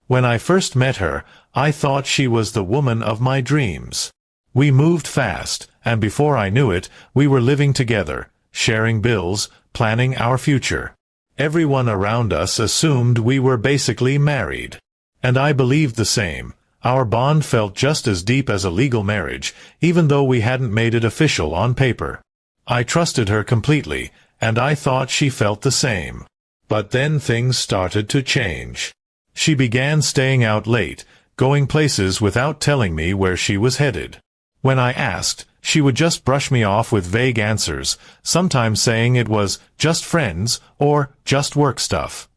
When I first met her, I thought she was the woman of my dreams. We moved fast, and before I knew it, we were living together, sharing bills, planning our future. Everyone around us assumed we were basically married. And I believed the same. Our bond felt just as deep as a legal marriage, even though we hadn't made it official on paper. I trusted her completely, and I thought she felt the same. But then things started to change. She began staying out late, going places without telling me where she was headed. When I asked, she would just brush me off with vague answers, sometimes saying it was just friends or just work stuff.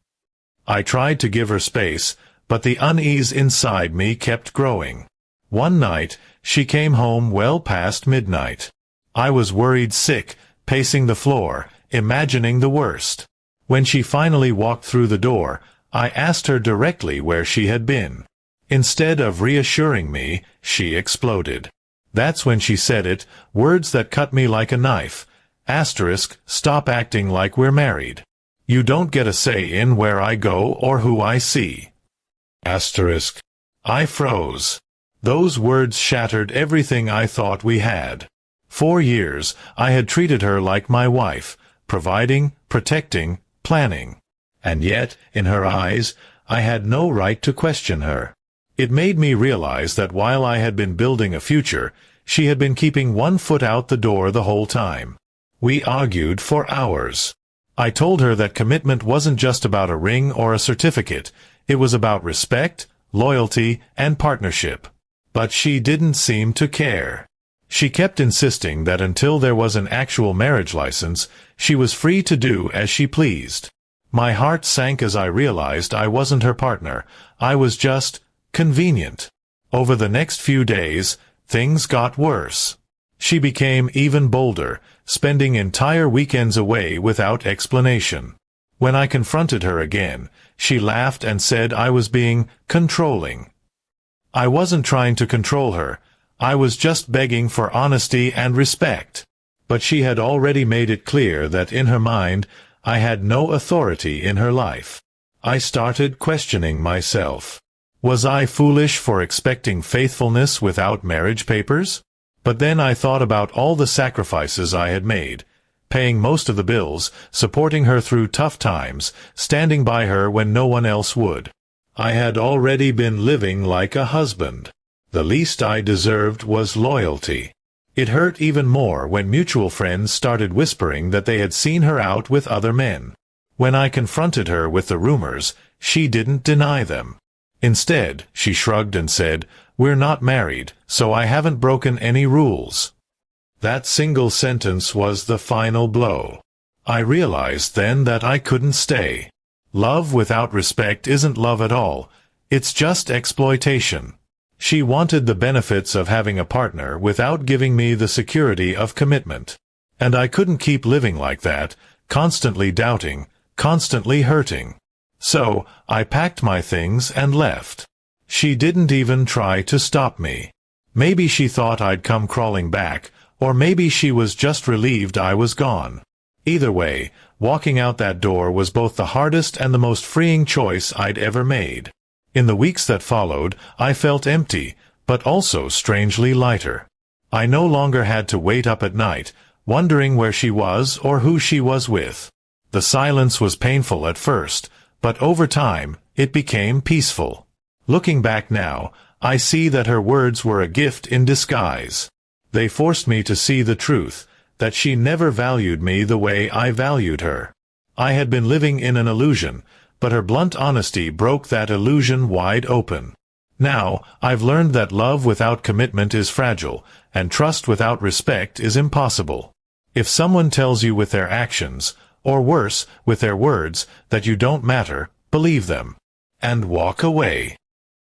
I tried to give her space, but the unease inside me kept growing. One night, she came home well past midnight. I was worried sick, pacing the floor, imagining the worst. When she finally walked through the door, I asked her directly where she had been. Instead of reassuring me, she exploded. That's when she said it, words that cut me like a knife. Stop acting like we're married. You don't get a say in where I go or who I see. I froze. Those words shattered everything I thought we had. 4 years, I had treated her like my wife, providing, protecting, planning. And yet, in her eyes, I had no right to question her. It made me realize that while I had been building a future, she had been keeping one foot out the door the whole time. We argued for hours. I told her that commitment wasn't just about a ring or a certificate. It was about respect, loyalty, and partnership. But she didn't seem to care. She kept insisting that until there was an actual marriage license, she was free to do as she pleased. My heart sank as I realized I wasn't her partner. I was just convenient. Over the next few days, things got worse. She became even bolder, spending entire weekends away without explanation. When I confronted her again, she laughed and said I was being controlling. I wasn't trying to control her. I was just begging for honesty and respect. But she had already made it clear that in her mind, I had no authority in her life. I started questioning myself. Was I foolish for expecting faithfulness without marriage papers? But then I thought about all the sacrifices I had made, paying most of the bills, supporting her through tough times, standing by her when no one else would. I had already been living like a husband. The least I deserved was loyalty. It hurt even more when mutual friends started whispering that they had seen her out with other men. When I confronted her with the rumors, she didn't deny them. Instead, she shrugged and said, "We're not married, so I haven't broken any rules." That single sentence was the final blow. I realized then that I couldn't stay. Love without respect isn't love at all. It's just exploitation. She wanted the benefits of having a partner without giving me the security of commitment. And I couldn't keep living like that, constantly doubting, constantly hurting. So, I packed my things and left. She didn't even try to stop me. Maybe she thought I'd come crawling back, or maybe she was just relieved I was gone. Either way, walking out that door was both the hardest and the most freeing choice I'd ever made. In the weeks that followed, I felt empty, but also strangely lighter. I no longer had to wait up at night, wondering where she was or who she was with. The silence was painful at first, but over time, it became peaceful. Looking back now, I see that her words were a gift in disguise. They forced me to see the truth, that she never valued me the way I valued her. I had been living in an illusion, but her blunt honesty broke that illusion wide open. Now, I've learned that love without commitment is fragile, and trust without respect is impossible. If someone tells you with their actions, or worse, with their words, that you don't matter, believe them. And walk away.